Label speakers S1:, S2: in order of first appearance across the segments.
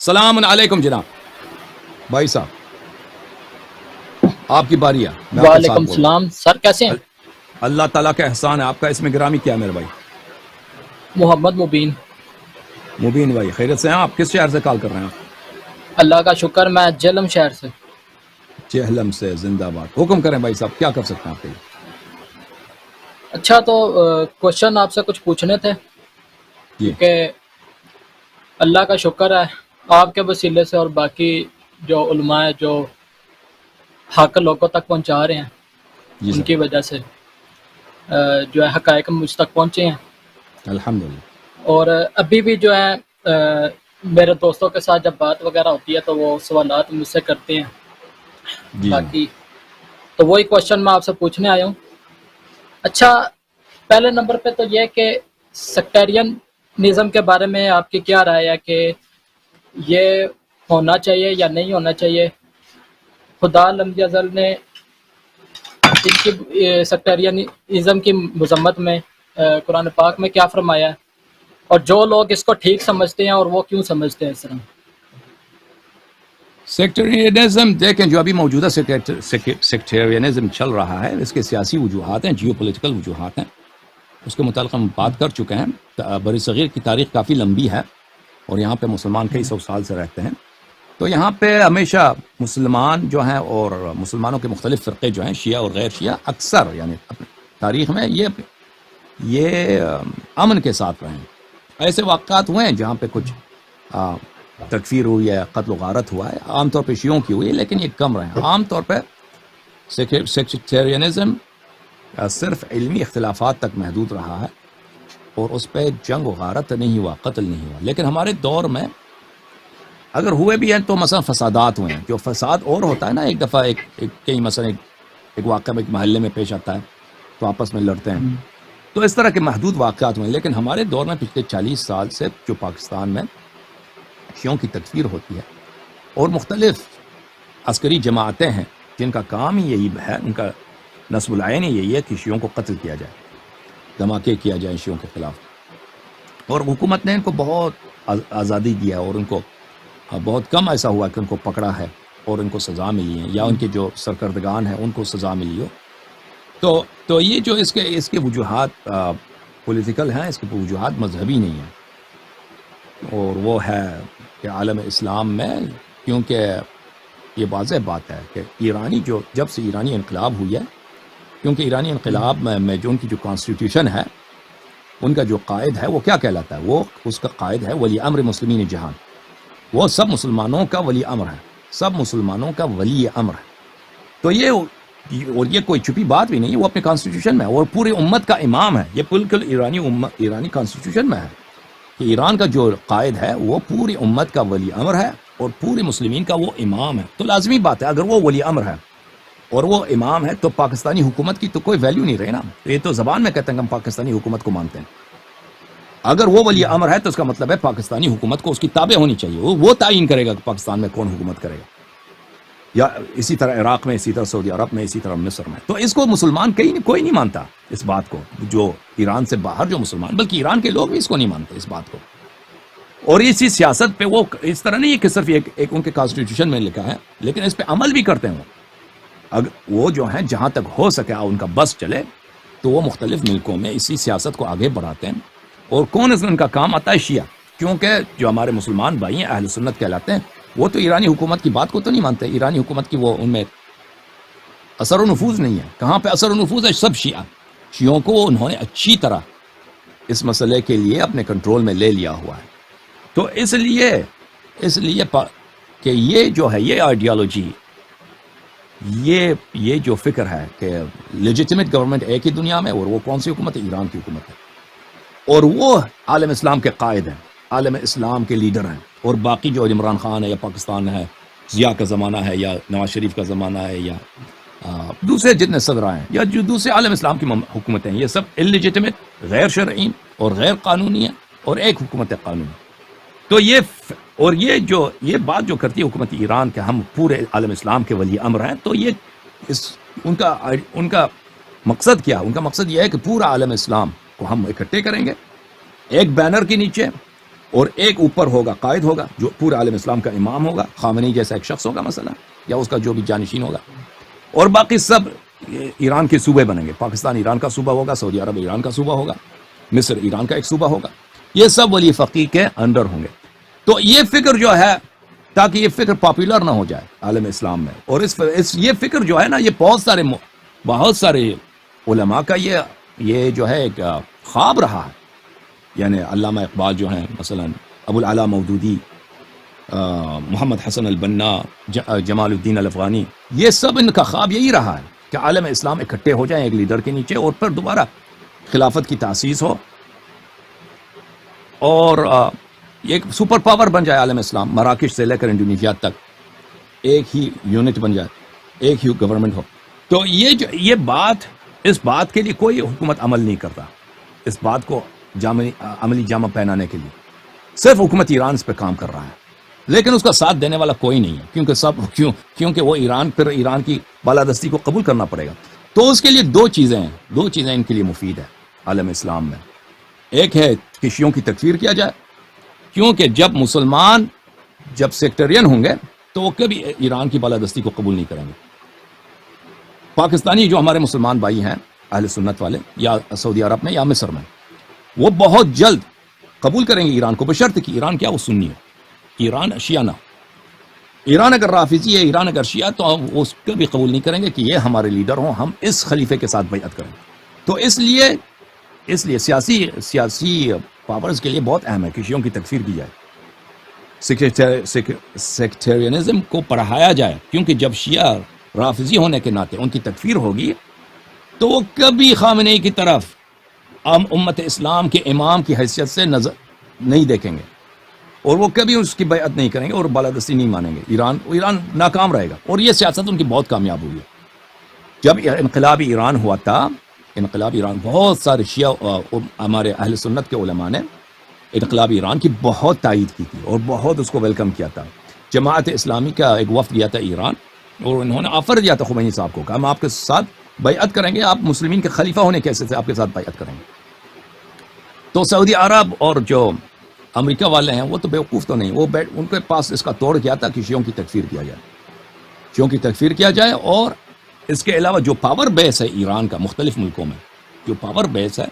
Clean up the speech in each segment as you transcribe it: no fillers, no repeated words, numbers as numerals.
S1: السلام علیکم جناب بھائی صاحب، آپ کی باری ہے. میں آپ کے ساتھ
S2: وعلیکم
S1: بول رہا
S2: السلام سر، کیسے ہیں؟
S1: ہوں. اللہ تعالیٰ کا احسان ہے. آپ کا اسم گرامی کیا ہے میرے بھائی؟
S2: محمد مبین.
S1: مبین بھائی، خیریت سے ہیں؟ آپ کس شہر سے کال کر رہے ہیں؟ آپ
S2: اللہ کا شکر، میں جہلم شہر سے.
S1: جہلم سے. زندہ باد. حکم کریں بھائی صاحب، کیا کر سکتے ہیں آپ کے لیے؟
S2: اچھا، تو کوشچن آپ سے کچھ پوچھنے تھے،
S1: جی
S2: کیونکہ اللہ کا شکر ہے آپ کے وسیلے سے اور باقی جو علماء ہیں جو حق لوگوں تک پہنچا رہے ہیں،
S1: جی
S2: ان
S1: سر،
S2: کی وجہ سے جو ہے حقائق مجھ تک پہنچے ہیں.
S1: الحمدللہ.
S2: اور ابھی بھی جو ہے میرے دوستوں کے ساتھ جب بات وغیرہ ہوتی ہے تو وہ سوالات مجھ سے کرتے ہیں.
S1: جی جناب.
S2: باقی تو وہی کوشچن میں آپ سے پوچھنے آیا ہوں. اچھا، پہلے نمبر پہ تو یہ کہ سیکٹیرینزم کے بارے میں آپ کی کیا رائے ہے کہ یہ ہونا چاہیے یا نہیں ہونا چاہیے؟ خدا لم یزل نے اس کی سیکٹیرینزم کی مذمت میں قرآن پاک میں کیا فرمایا ہے، اور جو لوگ اس کو ٹھیک سمجھتے ہیں اور وہ کیوں سمجھتے ہیں اس طرح؟
S1: سیکٹریانزم دیکھیں، جو ابھی موجودہ سیکٹریانزم چل رہا ہے، اس کے سیاسی وجوہات ہیں، جیو پولیٹیکل وجوہات ہیں. اس کے متعلق ہم بات کر چکے ہیں. بر صغیر کی تاریخ کافی لمبی ہے اور یہاں پہ مسلمان کئی سو سال سے رہتے ہیں. تو یہاں پہ ہمیشہ مسلمان جو ہیں اور مسلمانوں کے مختلف فرقے جو ہیں، شیعہ اور غیر شیعہ، اکثر یعنی اپنی تاریخ میں یہ امن کے ساتھ رہے ہیں. ایسے واقعات ہوئے ہیں جہاں پہ کچھ تکفیر ہوئی ہے، قتل و غارت ہوا ہے، عام طور پہ شیعوں کی ہوئی ہے، لیکن یہ کم رہے ہیں. عام طور پہ سیکٹیرینزم صرف علمی اختلافات تک محدود رہا ہے اور اس پہ جنگ و غارت نہیں ہوا، قتل نہیں ہوا. لیکن ہمارے دور میں اگر ہوئے بھی ہیں تو مثلا فسادات ہوئے ہیں. جو فساد اور ہوتا ہے نا، ایک دفعہ کئی مثلا ایک واقعہ ایک محلے میں پیش آتا ہے تو آپس میں لڑتے ہیں، تو اس طرح کے محدود واقعات ہوئے ہیں. لیکن ہمارے دور میں پچھلے 40 سال سے جو پاکستان میں شیعوں کی تکفیر ہوتی ہے اور مختلف عسکری جماعتیں ہیں جن کا کام ہی یہی ہے، ان کا نصب العین ہی یہی ہے کہ شیعوں کو قتل کیا جائے، دھماکے کیا جائیں شیعوں کے خلاف. اور حکومت نے ان کو بہت آزادی دی ہے اور ان کو بہت کم ایسا ہوا کہ ان کو پکڑا ہے اور ان کو سزا ملی ہے، یا ان کے جو سرکردگان ہیں ان کو سزا ملی ہو. تو یہ جو اس کے وجوہات پولیٹیکل ہیں، اس کے وجوہات مذہبی نہیں ہیں. اور وہ ہے کہ عالم اسلام میں، کیونکہ یہ واضح بات ہے کہ جب سے ایرانی انقلاب ہوئی ہے، کیونکہ ایرانی انقلاب میں جو ان کی جو کانسٹیٹیوشن ہے، ان کا جو قائد ہے وہ کیا کہلاتا ہے؟ وہ اس کا قائد ہے ولی امر مسلمین جہان. وہ سب مسلمانوں کا ولی امر ہے، سب مسلمانوں کا ولی امر ہے. تو یہ کوئی چھپی بات بھی نہیں ہے، وہ اپنے کانسٹیٹیوشن میں ہے اور پوری امت کا امام ہے. یہ بالکل ایرانی کانسٹیٹیوشن میں ہے کہ ایران کا جو قائد ہے وہ پوری امت کا ولی امر ہے اور پورے مسلمین کا وہ امام ہے. تو لازمی بات ہے اگر وہ ولی امر ہے اور وہ امام ہے تو پاکستانی حکومت کی تو کوئی ویلیو نہیں رہے نا. یہ تو زبان میں کہتے ہیں کہ ہم پاکستانی حکومت کو مانتے ہیں. اگر وہ ولی امر ہے تو اس کا مطلب ہے پاکستانی حکومت کو اس کی تابع ہونی چاہیے. وہ تعین کرے گا کہ پاکستان میں کون حکومت کرے گا، یا اسی طرح عراق میں، اسی طرح سعودی عرب میں، اسی طرح مصر میں. تو اس کو مسلمان کوئی نہیں مانتا اس بات کو، جو ایران سے باہر جو مسلمان، بلکہ ایران کے لوگ بھی اس کو نہیں مانتے اس بات کو. اور اسی سیاست پہ وہ اس طرح نہیں ہے کہ صرف ایک ان کے کانسٹیٹیوشن میں لکھا ہے، لیکن اس پہ عمل بھی کرتے ہیں. وہ جو ہیں جہاں تک ہو سکے ان کا بس چلے تو وہ مختلف ملکوں میں اسی سیاست کو آگے بڑھاتے ہیں. اور کون اس میں ان کا کام آتا ہے؟ شیعہ. کیونکہ جو ہمارے مسلمان بھائی ہیں اہل سنت کہلاتے ہیں، وہ تو ایرانی حکومت کی بات کو تو نہیں مانتے. ایرانی حکومت کی وہ ان میں اثر و نفوذ نہیں ہے. کہاں پہ اثر و نفوذ ہے؟ سب شیعوں کو انہوں نے اچھی طرح اس مسئلے کے لیے اپنے کنٹرول میں لے لیا ہوا ہے. تو اس لیے کہ یہ جو ہے، یہ آئیڈیالوجی، یہ جو فکر ہے کہ لیجیٹمیٹ گورنمنٹ ایک ہی دنیا میں، اور وہ کون سی حکومت ہے؟ ایران کی حکومت ہے. اور وہ عالم اسلام کے قائد ہیں، عالم اسلام کے لیڈر ہیں. اور باقی جو عمران خان ہے یا پاکستان ہے، ضیاء کا زمانہ ہے یا نواز شریف کا زمانہ ہے، یا دوسرے جتنے صدراء ہیں یا جو دوسرے عالم اسلام کی حکومتیں ہیں، یہ سب انلیجیٹمیٹ، غیر شرعی اور غیر قانونی ہیں، اور ایک حکومت قانونی. تو یہ بات جو کرتی ہے حکومت ایران کہ ہم پورے عالم اسلام کے ولی امر ہیں، تو یہ ان کا مقصد کیا؟ ان کا مقصد یہ ہے کہ پورا عالم اسلام کو ہم اکٹھے کریں گے ایک بینر کے نیچے، اور ایک اوپر ہوگا قائد ہوگا جو پورے عالم اسلام کا امام ہوگا، خامنئی جیسا ایک شخص ہوگا مثلا، یا اس کا جو بھی جانشین ہوگا، اور باقی سب ایران کے صوبے بنیں گے. پاکستان ایران کا صوبہ ہوگا، سعودی عرب ایران کا صوبہ ہوگا، مصر ایران کا ایک صوبہ ہوگا. یہ سب ولی فقیہ کے انڈر ہوں گے. تو یہ فکر جو ہے، تاکہ یہ فکر پاپولر نہ ہو جائے عالم اسلام میں، اور یہ فکر جو ہے نا، یہ بہت سارے علماء کا یہ جو ہے ایک خواب رہا ہے. یعنی علامہ اقبال جو ہیں مثلا، ابو العلا مودودی، محمد حسن البنا، جمال الدین الافغانی، یہ سب ان کا خواب یہی رہا ہے کہ عالم اسلام اکٹھے ہو جائیں ایک لیڈر کے نیچے، اور پھر دوبارہ خلافت کی تاسیس ہو، اور ایک سپر پاور بن جائے عالم اسلام، مراکش سے لے کر انڈونیشیا تک ایک ہی یونٹ بن جائے، ایک ہی گورنمنٹ ہو. تو اس بات کے لیے کوئی حکومت عمل نہیں کرتا. اس بات کو عملی جامہ پہنانے کے لیے صرف حکومت ایران اس پہ کام کر رہا ہے، لیکن اس کا ساتھ دینے والا کوئی نہیں ہے، کیونکہ وہ ایران کی بالادستی کو قبول کرنا پڑے گا. تو اس کے لیے دو چیزیں ان کے لیے مفید ہے عالم اسلام میں. ایک ہے کہ شیعوں کی تکفیر کیا جائے، کیونکہ جب سیکٹرین ہوں گے تو وہ کبھی ایران کی بالادستی کو قبول نہیں کریں گے. پاکستانی جو ہمارے مسلمان بھائی ہیں اہل سنت والے، یا سعودی عرب میں یا مصر میں، وہ بہت جلد قبول کریں گے ایران کو، بشرط کہ ایران کیا وہ سنی ہے، ایران شیعہ نہ. ایران اگر رافضی ہے، ایران اگر شیعہ، تو وہ اس کو بھی قبول نہیں کریں گے کہ یہ ہمارے لیڈر ہوں، ہم اس خلیفے کے ساتھ بیعت کریں. تو اس لیے سیاسی پاورز کے لیے بہت اہم ہے کہ شیعوں کی تکفیر کی جائے، سیکٹیرینزم کو پڑھایا جائے، کیونکہ جب شیعہ رافضی ہونے کے ناطے ان کی تکفیر ہوگی تو وہ کبھی خامنئی کی طرف امت اسلام کے امام کی حیثیت سے نظر نہیں دیکھیں گے، اور وہ کبھی اس کی بیعت نہیں کریں گے اور بالادستی نہیں مانیں گے. ایران ناکام رہے گا، اور یہ سیاست ان کی بہت کامیاب ہوئی ہے. جب انقلاب ایران ہوا تھا، بہت سارے شیعہ ہمارے اہل سنت کے علماء نے انقلاب ایران کی بہت تائید کی تھی اور بہت اس کو ویلکم کیا تھا. جماعت اسلامی کا ایک وفد گیا تھا ایران، اور انہوں نے آفر دیا تھا خمینی صاحب کو کہ ہم آپ کے ساتھ بیعت کریں گے، آپ مسلمین کے خلیفہ ہونے کیسے سے آپ کے ساتھ بیعت کریں گے. تو سعودی عرب اور جو امریکہ والے ہیں وہ تو بیوقوف تو نہیں، ان کے پاس اس کا توڑ کیا تھا کہ شیعوں کی تکفیر کیا جائے. اور اس کے علاوہ جو پاور بیس ہے ایران کا مختلف ملکوں میں، جو پاور بیس ہے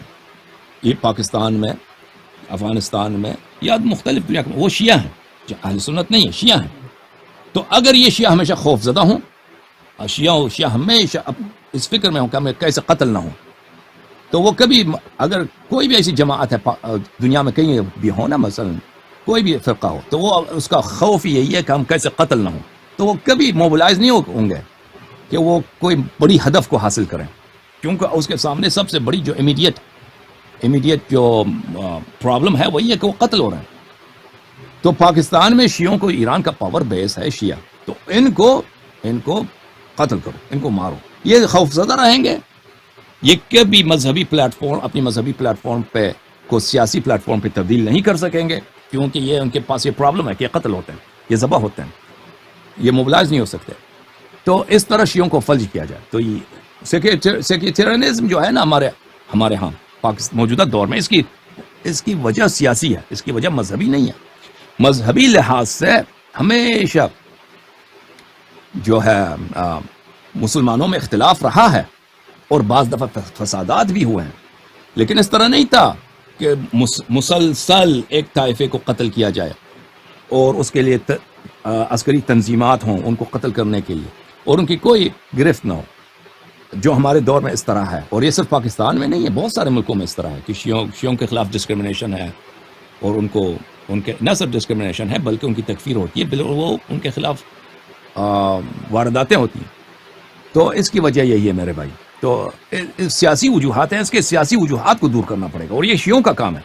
S1: یہ پاکستان میں، افغانستان میں، یا مختلف دنیا میں، وہ شیعہ ہیں، جو اہل سنت نہیں ہے، شیعہ ہیں. تو اگر یہ شیعہ ہمیشہ خوف زدہ ہوں، شیعہ ہمیشہ اس فکر میں ہوں کہ ہمیں کیسے قتل نہ ہو، تو وہ کبھی، اگر کوئی بھی ایسی جماعت ہے دنیا میں کہیں بھی ہو نا، مثلا کوئی بھی فرقہ ہو، تو وہ اس کا خوف یہی ہے کہ ہم کیسے قتل نہ ہوں، تو وہ کبھی موبلائز نہیں ہوں گے کہ وہ کوئی بڑی ہدف کو حاصل کریں، کیونکہ اس کے سامنے سب سے بڑی جو امیڈیٹ جو پرابلم ہے وہ یہ کہ وہ قتل ہو رہے ہیں. تو پاکستان میں شیعوں کو ایران کا پاور بیس ہے شیعہ، تو ان کو قتل کرو، ان کو مارو. یہ خوف زدہ رہیں گے، یہ کبھی اپنی مذہبی پلیٹ فارم پہ کو سیاسی پلیٹ فارم پہ تبدیل نہیں کر سکیں گے، کیونکہ یہ ان کے پاس یہ پرابلم ہے کہ یہ قتل ہوتے ہیں، یہ ذبح ہوتے ہیں، یہ موبلائز نہیں ہو سکتے. تو اس طرح شیعوں کو فلج کیا جائے. تو یہ سیکٹیرینزم جو ہے نا ہمارے ہاں موجودہ دور میں، اس کی وجہ سیاسی ہے، اس کی وجہ مذہبی نہیں ہے. مذہبی لحاظ سے ہمیشہ جو ہے مسلمانوں میں اختلاف رہا ہے، اور بعض دفعہ فسادات بھی ہوئے ہیں، لیکن اس طرح نہیں تھا کہ مسلسل ایک طائفے کو قتل کیا جائے اور اس کے لیے عسکری تنظیمات ہوں ان کو قتل کرنے کے لیے، اور ان کی کوئی گرفت نہ ہو، جو ہمارے دور میں اس طرح ہے. اور یہ صرف پاکستان میں نہیں ہے، بہت سارے ملکوں میں اس طرح ہے کہ شیعوں کے خلاف ڈسکرمنیشن ہے، اور ان کے نہ صرف ڈسکرمنیشن ہے بلکہ ان کی تکفیر ہوتی ہے، وہ ان کے خلاف وارداتیں ہوتی ہیں. تو اس کی وجہ یہی ہے میرے بھائی. تو سیاسی وجوہات ہیں، اس کے سیاسی وجوہات کو دور کرنا پڑے گا، اور یہ شیعوں کا کام ہے،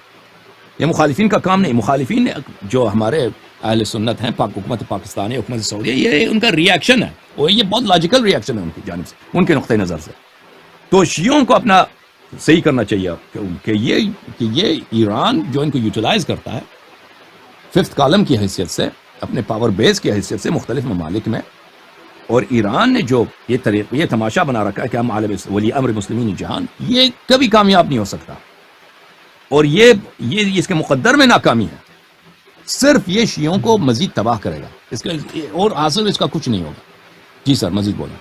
S1: یہ مخالفین کا کام نہیں. مخالفین جو ہمارے اہل سنت ہیں، حکومت پاکستانی، حکومت سعودی، یہ ان کا ری ایکشن ہے، اور یہ بہت لاجیکل ری ایکشن ہے ان کی جانب سے، ان کے نقطۂ نظر سے. تو شیعوں کو اپنا صحیح کرنا چاہیے کہ یہ ایران جو ان کو یوٹیلائز کرتا ہے ففتھ کالم کی حیثیت سے، اپنے پاور بیس کی حیثیت سے مختلف ممالک میں، اور ایران نے جو یہ تماشا بنا رکھا ہے کہ ہم عالم ولی امر مسلمین جہان، یہ کبھی کامیاب نہیں ہو سکتا، اور یہ اس کے مقدر میں ناکامی ہے. صرف یہ شیعوں کو مزید تباہ کرے گا، اس کے اور حاصل اس کا کچھ نہیں ہوگا۔ جی سر مزید بولیں۔